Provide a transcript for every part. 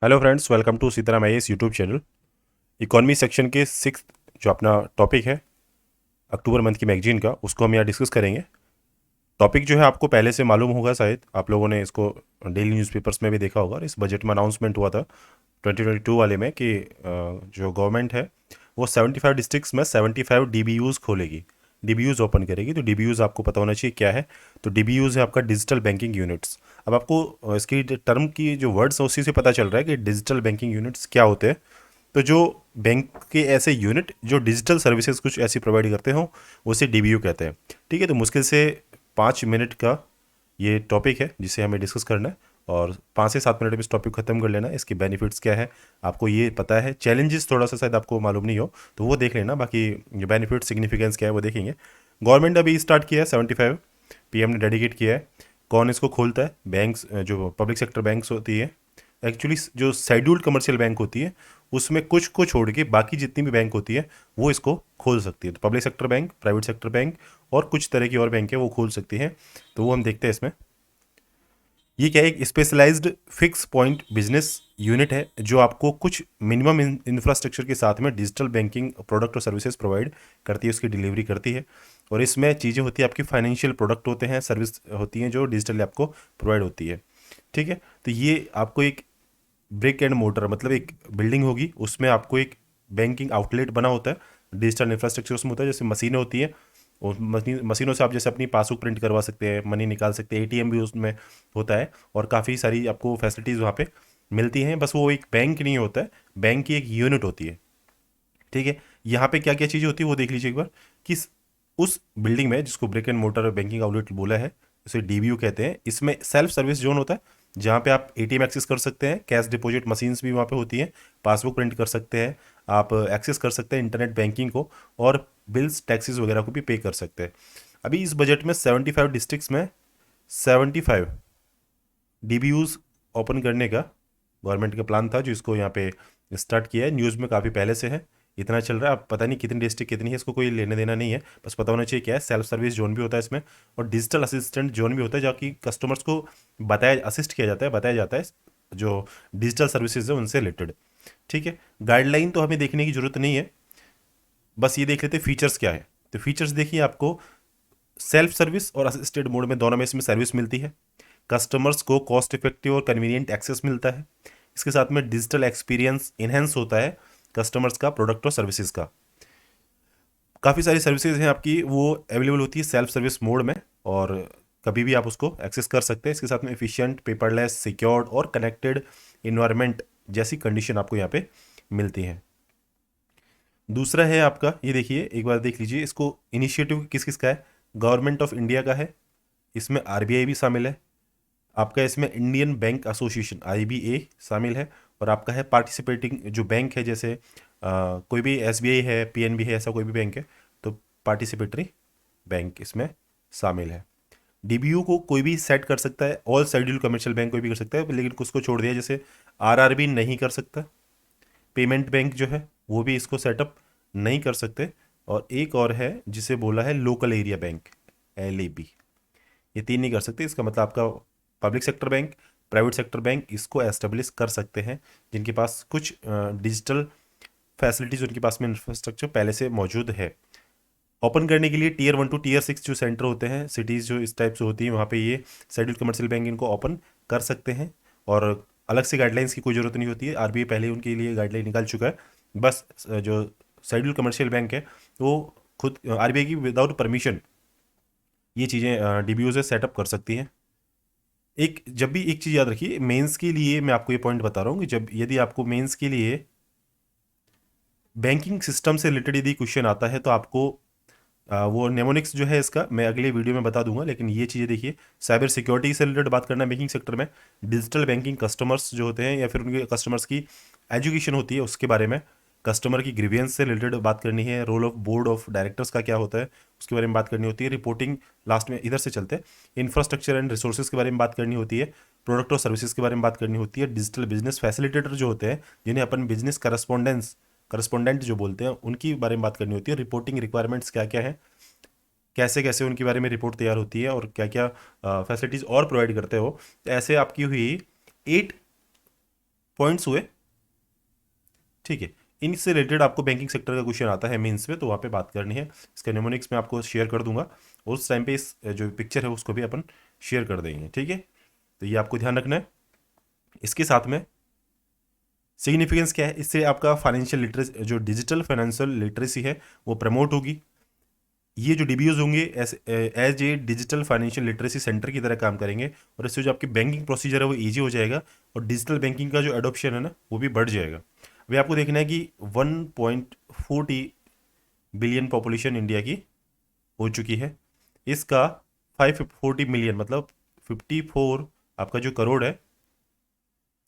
Hello friends, welcome to Sitaram IAS YouTube channel. Economy section के six जो अपना topic है अक्टूबर मंथ की मैगजीन का, उसको हम यहाँ डिस्कस करेंगे। टॉपिक जो है आपको पहले से मालूम होगा, शायद आप लोगों ने इसको डेली न्यूज़पेपर्स में भी देखा होगा। इस बजट में अनाउंसमेंट हुआ था 2022 वाले में कि जो गवर्नमेंट है वो 75 डिस्ट्रिक्ट्स में 75 डीबीयूज़ खोलेगी, डीबीयूज़ ओपन करेगी। तो डीबीयूज़ आपको पता होना चाहिए क्या है। तो डीबीयूज़ है आपका डिजिटल बैंकिंग यूनिट्स। अब आपको इसकी टर्म की जो वर्ड्स है उसी से पता चल रहा है कि डिजिटल बैंकिंग यूनिट्स क्या होते हैं। तो जो बैंक के ऐसे यूनिट जो डिजिटल सर्विसेज कुछ ऐसी प्रोवाइड करते हो उसे डीबीयू कहते हैं। ठीक है, तो मुश्किल से 5 मिनट का ये टॉपिक है जिसे हमें डिस्कस करना है, और 5 से 7 मिनट में इस टॉपिक को खत्म कर लेना है। इसके बेनिफिट्स क्या है आपको ये पता है, चैलेंजेस थोड़ा सा शायद आपको मालूम नहीं हो तो वो देख लेना, बाकी बेनिफिट सिग्निफिकेंस क्या है वो देखेंगे। गवर्नमेंट अभी स्टार्ट किया है 75, पीएम ने डेडिकेट किया है। कौन इसको खोलता है? बैंक्स, जो पब्लिक सेक्टर बैंक्स होती है। एक्चुअली जो शेड्यूल्ड कमर्शियल बैंक होती है उसमें कुछ को छोड़ के बाकी जितनी भी बैंक होती है वो इसको खोल सकती है। तो public sector bank, private sector bank और कुछ तरह की और बैंक है वो खोल सकती हैं। तो वो हम देखते हैं इसमें। ये क्या है? एक specialised fix point business unit है जो आपको कुछ मिनिमम इंफ्रास्ट्रक्चर के साथ में डिजिटल बैंकिंग प्रोडक्ट और सर्विसेज प्रोवाइड करती है, उसकी डिलीवरी करती है। और इसमें चीज़ें होती है आपकी फाइनेंशियल प्रोडक्ट होते हैं, सर्विस होती हैं जो डिजिटली आपको प्रोवाइड होती है। ठीक है, तो ये आपको एक ब्रिक एंड मोटर, मतलब एक बिल्डिंग होगी, उसमें आपको एक बैंकिंग आउटलेट बना होता है, डिजिटल इंफ्रास्ट्रक्चर उसमें होता है। जैसे मशीनें होती हैं, और मशीनों से आप जैसे अपनी पासबुक प्रिंट करवा सकते हैं, मनी निकाल सकते हैं, एटीएम भी उसमें होता है, और काफ़ी सारी आपको फैसिलिटीज़ वहाँ पे मिलती हैं। बस वो एक बैंक नहीं होता है, बैंक की एक यूनिट होती है। ठीक है, यहाँ पे क्या क्या चीज़ें होती है वो देख लीजिए एक बार कि उस बिल्डिंग में जिसको brick and motor banking outlet बोला है, उसे डीबीयू कहते हैं। इसमें सेल्फ सर्विस जोन होता है जहाँ पे आप एटीएम एक्सेस कर सकते हैं, कैश डिपॉजिट मशीन्स भी वहाँ पे होती हैं, पासबुक प्रिंट कर सकते हैं, आप एक्सेस कर सकते हैं इंटरनेट बैंकिंग को, और बिल्स टैक्सेस वगैरह को भी पे कर सकते हैं। अभी इस बजट में 75 डिस्ट्रिक्ट्स में 75 डीबीयूज ओपन करने का गवर्नमेंट का प्लान था, जो इसको यहाँ पे स्टार्ट किया है। न्यूज़ में काफ़ी पहले से है, इतना चल रहा है। अब पता नहीं कितनी डिस्ट्रिक्ट कितनी है, इसको कोई लेने देना नहीं है, बस पता होना चाहिए क्या है। सेल्फ सर्विस जोन भी होता है इसमें, और डिजिटल असिस्टेंट जोन भी होता है, जहाँ की कस्टमर्स को बताया, असिस्ट किया जाता है, बताया जाता है जो डिजिटल सर्विसेज है उनसे रिलेटेड। ठीक है, गाइडलाइन तो हमें देखने की जरूरत नहीं है, बस ये देख लेते फीचर्स क्या है। तो फीचर्स देखिए, आपको सेल्फ सर्विस और असिस्टेड मोड में दोनों में इसमें सर्विस मिलती है। कस्टमर्स को कॉस्ट इफेक्टिव और कन्वीनियंट एक्सेस मिलता है। इसके साथ में डिजिटल एक्सपीरियंस इनहेंस होता है कस्टमर्स का, प्रोडक्ट और सर्विसेज का। काफ़ी सारी सर्विसेज हैं आपकी, वो अवेलेबल होती है सेल्फ सर्विस मोड में, और कभी भी आप उसको एक्सेस कर सकते हैं। इसके साथ में एफिशिएंट, पेपरलेस, सिक्योर्ड और कनेक्टेड इन्वायरमेंट जैसी कंडीशन आपको यहाँ पे मिलती हैं। दूसरा है आपका, ये देखिए एक बार देख लीजिए इसको, इनिशिएटिव किस किस का है। गवर्नमेंट ऑफ इंडिया का है, इसमें आरबीआई भी शामिल है, आपका इसमें इंडियन बैंक एसोसिएशन आईबीए शामिल है, और आपका है पार्टिसिपेटिंग जो बैंक है, जैसे कोई भी एसबीआई है, पीएनबी है, ऐसा कोई भी बैंक है तो पार्टिसिपेटरी बैंक इसमें शामिल है। डीबीयू को कोई भी सेट कर सकता है, ऑल शेड्यूल कमर्शियल बैंक कोई भी कर सकता है, लेकिन उसको छोड़ दिया, जैसे आरआरबी नहीं कर सकता, पेमेंट बैंक जो है वो भी इसको सेटअप नहीं कर सकते, और एक और है जिसे बोला है लोकल एरिया बैंक, एलएबी। ये तीन नहीं कर सकते। इसका मतलब आपका public sector bank, private sector bank इसको एस्टेब्लिश कर सकते हैं, जिनके पास कुछ डिजिटल फैसिलिटीज, उनके पास में इंफ्रास्ट्रक्चर पहले से मौजूद है। ओपन करने के लिए टीयर 1 टू टीयर 6 जो सेंटर होते हैं, सिटीज़ जो इस टाइप से होती हैं, वहाँ पे ये शेड्यूल कमर्शियल बैंक इनको ओपन कर सकते हैं, और अलग से गाइडलाइंस की कोई ज़रूरत नहीं होती है। आरबीआई पहले ही उनके लिए गाइडलाइन निकाल चुका है। बस जो शेड्यूल कमर्शियल बैंक है वो खुद आरबीआई की विदाउट परमिशन ये चीज़ें डीबीयू से सेटअप कर सकती हैं। एक जब भी एक चीज़ याद रखिए, मेंस के लिए मैं आपको ये पॉइंट बता रहा हूँ कि जब यदि आपको मेंस के लिए बैंकिंग सिस्टम से रिलेटेड यदि क्वेश्चन आता है तो आपको वो नेमोनिक्स जो है इसका मैं अगले वीडियो में बता दूंगा, लेकिन ये चीज़ें देखिए, साइबर सिक्योरिटी से रिलेटेड बात करना है बैंकिंग सेक्टर में, डिजिटल बैंकिंग कस्टमर्स जो होते हैं या फिर उनके कस्टमर्स की एजुकेशन होती है उसके बारे में, कस्टमर की ग्रीवियंस से रिलेटेड बात करनी है, role of board of directors का क्या होता है उसके बारे में बात करनी होती है, रिपोर्टिंग लास्ट में इधर से चलते हैं, इंफ्रास्ट्रक्चर एंड रिसोर्सेज के बारे में बात करनी होती है, प्रोडक्ट और सर्विसेज के बारे में बात करनी होती है, डिजिटल बिजनेस फैसिलिटेटर जो होते हैं जिन्हें अपन बिजनेस करस्पॉन्डेंट जो बोलते हैं उनकी बारे में बात करनी होती है, रिपोर्टिंग रिक्वायरमेंट्स क्या क्या है, कैसे कैसे उनके बारे में रिपोर्ट तैयार होती है, और क्या क्या फैसिलिटीज़ और प्रोवाइड करते हो। तो ऐसे आपकी हुई 8 पॉइंट्स हुए, ठीक है। इनसे रिलेटेड आपको बैंकिंग सेक्टर का क्वेश्चन आता है मेंस में, तो वहाँ पे बात करनी है। इसका निमोनिक्स मैं आपको शेयर कर दूंगा, उस टाइम पे इस जो पिक्चर है उसको भी अपन शेयर कर देंगे, ठीक है। तो ये आपको ध्यान रखना है। इसके साथ में सिग्निफिकेंस क्या है, इससे आपका फाइनेंशियल लिटरेसी, जो डिजिटल फाइनेंशियल लिटरेसी है वो प्रमोट होगी। ये जो डीबीओज होंगे as a digital financial literacy centre की तरह काम करेंगे, और इससे जो आपकी बैंकिंग प्रोसीजर है वो ईजी हो जाएगा, और डिजिटल बैंकिंग का जो एडोप्शन है ना वो भी बढ़ जाएगा। अभी आपको देखना है कि 1.40 बिलियन पॉपुलेशन इंडिया की हो चुकी है। इसका 540 मिलियन मतलब 54 आपका जो करोड़ है,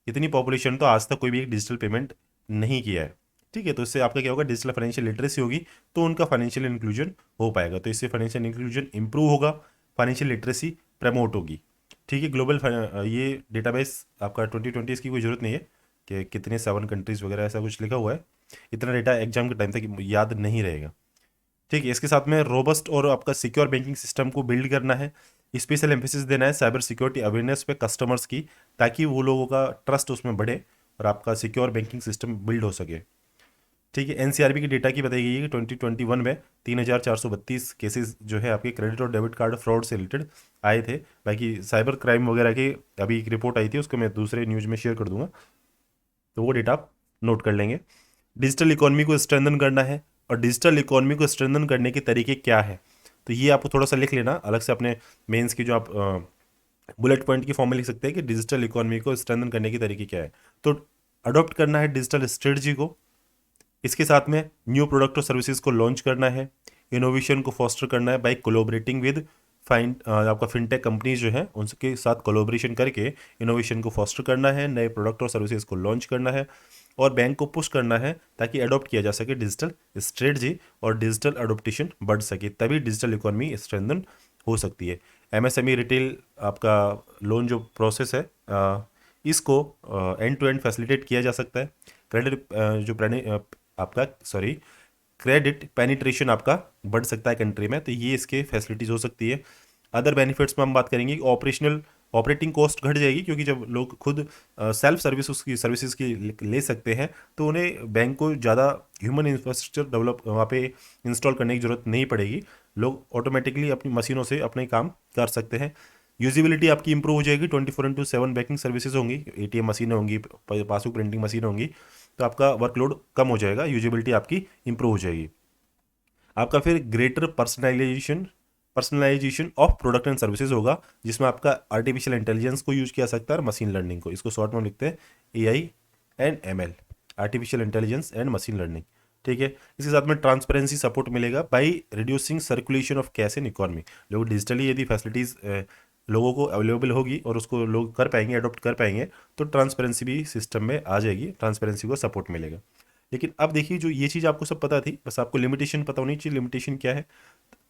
इतनी पॉपुलेशन तो आज तक कोई भी एक डिजिटल पेमेंट नहीं किया है, ठीक है। तो इससे आपका क्या होगा, डिजिटल फाइनेंशियल लिटरेसी होगी तो उनका फाइनेंशियल इंक्लूजन हो पाएगा, तो इससे फाइनेंशियल इंक्लूजन इंप्रूव होगा, फाइनेंशियल लिटरेसी प्रमोट होगी, ठीक है। ग्लोबल ये डेटाबेस आपका 2020 इसकी कोई ज़रूरत नहीं है कि कितने 7 कंट्रीज़ वगैरह ऐसा कुछ लिखा हुआ है, इतना डेटा एग्जाम के टाइम तक याद नहीं रहेगा, ठीक है। इसके साथ में रोबस्ट और आपका सिक्योर बैंकिंग सिस्टम को बिल्ड करना है, स्पेशल एम्फेसिस देना है साइबर सिक्योरिटी अवेयरनेस पे कस्टमर्स की, ताकि वो लोगों का ट्रस्ट उसमें बढ़े और आपका सिक्योर बैंकिंग सिस्टम बिल्ड हो सके, ठीक है। एनसीआरबी की डेटा की बताई गई है कि 2021 में 3,432 केसेस जो है आपके क्रेडिट और डेबिट कार्ड फ्रॉड से रिलेटेड आए थे। बाकी साइबर क्राइम वगैरह की अभी एक रिपोर्ट आई थी, उसको मैं दूसरे न्यूज़ में शेयर कर दूंगा, तो वो डेटा आप नोट कर लेंगे। डिजिटल इकोनॉमी को स्ट्रेंथन करना है, और डिजिटल इकोनॉमी को स्ट्रेंथन करने के तरीके क्या है, तो ये आपको थोड़ा सा लिख लेना अलग से अपने मेंस की, जो आप बुलेट पॉइंट की फॉर्म में लिख सकते हैं कि डिजिटल इकोनॉमी को स्ट्रेंथन करने के तरीके क्या है। तो अडॉप्ट करना है डिजिटल स्ट्रेटजी को, इसके साथ में न्यू प्रोडक्ट और सर्विसेज को लॉन्च करना है, इनोवेशन को फॉस्टर करना है बाय कोलोबरेटिंग विद आपका फिनटेक कंपनीज जो है उनके साथ कोलोबरेशन करके इनोवेशन को फॉस्टर करना है, नए प्रोडक्ट और सर्विसेज को लॉन्च करना है, और बैंक को पुश करना है ताकि अडॉप्ट किया जा सके डिजिटल स्ट्रेटजी और डिजिटल अडोप्टेशन बढ़ सके, तभी डिजिटल इकोनॉमी स्ट्रेंथन हो सकती है। एमएसएमई रिटेल आपका लोन जो प्रोसेस है इसको एंड टू एंड फैसिलिटेट किया जा सकता है। क्रेडिट आपका क्रेडिट पेनिट्रेशन आपका बढ़ सकता है कंट्री में, तो ये इसके फैसिलिटीज़ हो सकती है। अदर बेनिफिट्स में हम बात करेंगे कि ऑपरेटिंग कॉस्ट घट जाएगी, क्योंकि जब लोग खुद सेल्फ सर्विसेज की ले सकते हैं तो उन्हें बैंक को ज़्यादा ह्यूमन इंफ्रास्ट्रक्चर डेवलप वहाँ पे इंस्टॉल करने की ज़रूरत नहीं पड़ेगी, लोग ऑटोमेटिकली अपनी मशीनों से अपने काम कर सकते हैं। यूजिबिलिटी आपकी इंप्रूव हो जाएगी, 24/7 बैंकिंग सर्विसेज होंगी, एटीएम मशीनें होंगी, पासबुक प्रिंटिंग मशीन होंगी, तो आपका वर्कलोड कम हो जाएगा, यूजिबिलिटी आपकी इंप्रूव हो जाएगी। आपका फिर greater personalisation of product and services होगा, जिसमें आपका आर्टिफिशियल इंटेलिजेंस को यूज किया सकता है और मशीन लर्निंग को, इसको शॉर्ट में लिखते हैं AI and ML, artificial intelligence and machine learning, ठीक है। इसके साथ में ट्रांसपेरेंसी सपोर्ट मिलेगा by reducing circulation of cash in economy, लोग डिजिटली यदि फैसिलिटीज़ लोगों को अवेलेबल होगी और उसको लोग कर पाएंगे, अडोप्ट कर पाएंगे, तो ट्रांसपेरेंसी भी सिस्टम में आ जाएगी, ट्रांसपेरेंसी को सपोर्ट मिलेगा। लेकिन अब देखिए, जो ये चीज़ आपको सब पता थी, बस आपको लिमिटेशन पता होनी चाहिए, लिमिटेशन क्या है।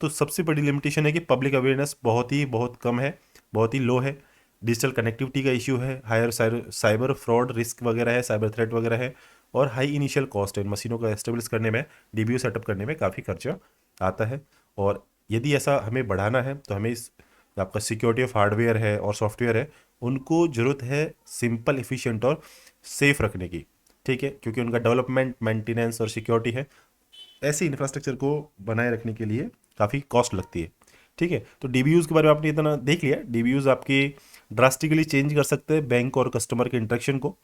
तो सबसे बड़ी लिमिटेशन है कि पब्लिक अवेयरनेस बहुत कम है, बहुत ही लो है। डिजिटल कनेक्टिविटी का इश्यू है, हायर साइबर फ्रॉड रिस्क वगैरह है, साइबर थ्रेट वगैरह है, और हाई इनिशियल कॉस्ट है, मशीनों को एस्टेब्लिश करने में, डीबीओ सेटअप करने में काफ़ी खर्चा आता है। और यदि ऐसा हमें बढ़ाना है तो हमें इस आपका सिक्योरिटी ऑफ हार्डवेयर है और सॉफ्टवेयर है, उनको ज़रूरत है सिंपल, एफिशिएंट और सेफ रखने की, ठीक है, क्योंकि उनका डेवलपमेंट, मेंटेनेंस और सिक्योरिटी है, ऐसे इंफ्रास्ट्रक्चर को बनाए रखने के लिए काफ़ी कॉस्ट लगती है, ठीक है। तो डीबीयूज़ के बारे में आपने इतना देख लिया, डीबीयूज़ आपके ड्रास्टिकली चेंज कर सकते हैं बैंक और कस्टमर के इंटरेक्शन को,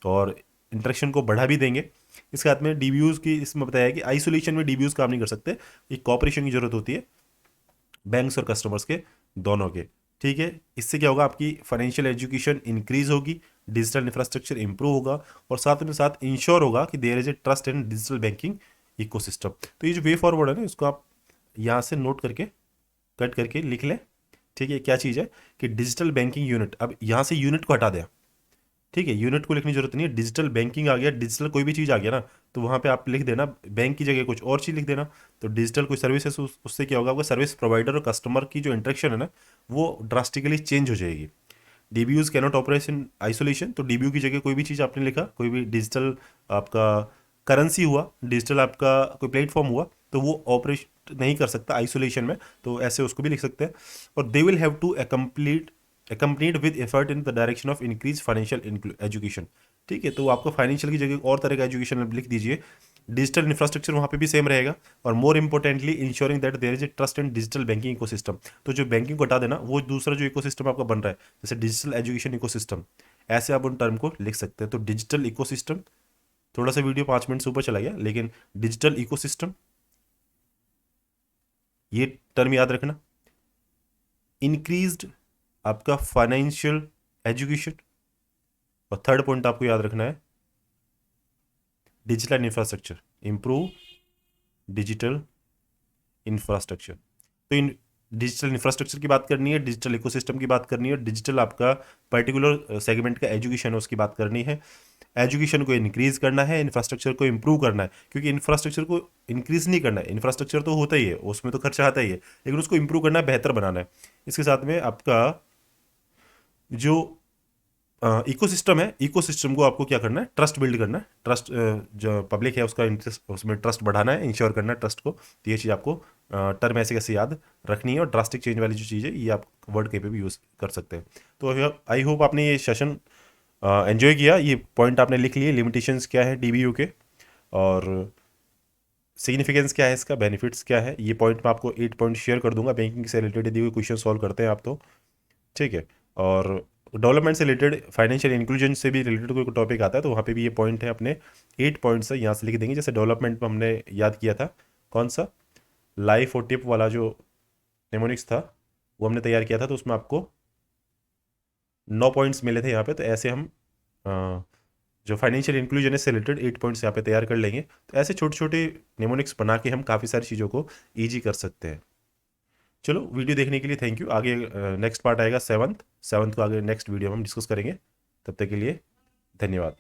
और इंटरेक्शन को बढ़ा भी देंगे। इसके साथ में डीबीयूज़ की इसमें बताया कि आइसोलेशन में डीबीयूज़ काम नहीं कर सकते, एक कॉपरेशन की जरूरत होती है बैंक्स और कस्टमर्स के दोनों के, ठीक है। इससे क्या होगा, आपकी फाइनेंशियल एजुकेशन इंक्रीज होगी, डिजिटल इंफ्रास्ट्रक्चर इंप्रूव होगा, और साथ में साथ इंश्योर होगा कि there is a trust in digital banking ecosystem. तो ये जो वे फॉरवर्ड है ना, इसको आप यहाँ से नोट करके कट करके लिख लें, ठीक है। क्या चीज़ है कि डिजिटल बैंकिंग यूनिट, अब यहाँ से यूनिट को हटा दें, ठीक है, यूनिट को लिखने की जरूरत नहीं है, डिजिटल बैंकिंग आ गया, डिजिटल कोई भी चीज़ आ गया ना, तो वहाँ पे आप लिख देना बैंक की जगह कुछ और चीज़ लिख देना। तो डिजिटल कोई सर्विस है, उससे क्या होगा, आपका सर्विस प्रोवाइडर और कस्टमर की जो इंटरेक्शन है ना, वो ड्रास्टिकली चेंज हो जाएगी। डीबीयूज कैनॉट ऑपरेशन आइसोलेशन, तो डीबीयू की जगह कोई भी चीज़ आपने लिखा, कोई भी डिजिटल आपका करेंसी हुआ, डिजिटल आपका कोई प्लेटफॉर्म हुआ, तो वो ऑपरेट नहीं कर सकता आइसोलेशन में, तो ऐसे उसको भी लिख सकते हैं। और they will have to accompanied with effort in the direction of increased financial education, ठीक है, तो आपको फाइनेंशियल की जगह और तरह का एजुकेशन लिख दीजिए। डिजिटल इंफ्रास्ट्रक्चर वहाँ पे भी सेम रहेगा। और more importantly ensuring that there is a trust in digital banking ecosystem. तो जो बैंकिंग को हटा देना, वो दूसरा जो इकोसिस्टम आपका बन रहा है, जैसे डिजिटल एजुकेशन इकोसिस्टम, ऐसे आप उन टर्म को लिख सकते हैं। तो डिजिटल इकोसिस्टम, थोड़ा सा वीडियो 5 मिनट से ऊपर चला गया, लेकिन डिजिटल इकोसिस्टम, ये टर्म याद रखना। इंक्रीज्ड आपका फाइनेंशियल एजुकेशन, और थर्ड पॉइंट आपको याद रखना है digital infrastructure, improve digital infrastructure. तो इन डिजिटल इंफ्रास्ट्रक्चर की बात करनी है, डिजिटल इकोसिस्टम की बात करनी है, डिजिटल आपका पर्टिकुलर सेगमेंट का एजुकेशन है उसकी बात करनी है। एजुकेशन को इंक्रीज करना है, इंफ्रास्ट्रक्चर को इंप्रूव करना है, क्योंकि इंफ्रास्ट्रक्चर को इंक्रीज नहीं करना है, इंफ्रास्ट्रक्चर तो होता ही है, उसमें तो खर्चा आता ही है, लेकिन उसको इंप्रूव करना है, बेहतर बनाना है। इसके साथ में आपका जो इकोसिस्टम है, इकोसिस्टम को आपको क्या करना है, ट्रस्ट बिल्ड करना है। ट्रस्ट जो पब्लिक है उसका इंटरेस्ट, उसमें ट्रस्ट बढ़ाना है, इंश्योर करना है ट्रस्ट को। तो ये चीज़ आपको टर्म ऐसे कैसे याद रखनी है। और ड्रास्टिक चेंज वाली जो चीज़ है, ये आप वर्ड के पे भी यूज़ कर सकते हैं। तो आई होप आपने ये सेशन एंजॉय किया। ये पॉइंट आपने लिख लिए, लिमिटेशंस क्या है डीबीयू के, और सिग्निफिकेंस क्या है इसका, बेनिफिट्स क्या है। ये पॉइंट मैं आपको 8 पॉइंट शेयर कर दूंगा। बैंकिंग से रिलेटेड यदि कोई क्वेश्चन सॉल्व करते हैं आप तो ठीक है। और डेवलपमेंट से रिलेटेड, फाइनेंशियल इंक्लूजन से भी रिलेटेड कोई टॉपिक आता है तो वहाँ पे भी ये पॉइंट है, अपने 8 पॉइंट्स है, यहाँ से लिख देंगे। जैसे डेवलपमेंट में हमने याद किया था, कौन सा लाइफ और टिप वाला जो नेमोनिक्स था वो हमने तैयार किया था, तो उसमें आपको 9 पॉइंट्स मिले थे यहाँ पे। तो ऐसे हम जो फाइनेंशियल इंक्लूजन से रिलेटेड 8 पॉइंट्स यहाँ पे तैयार कर लेंगे। तो ऐसे छोटे छोटे नेमोनिक्स बना के हम काफ़ी सारी चीज़ों को ईजी कर सकते हैं। चलो, वीडियो देखने के लिए थैंक यू। आगे नेक्स्ट पार्ट आएगा सेवन्थ को आगे नेक्स्ट वीडियो में हम डिस्कस करेंगे। तब तक के लिए धन्यवाद।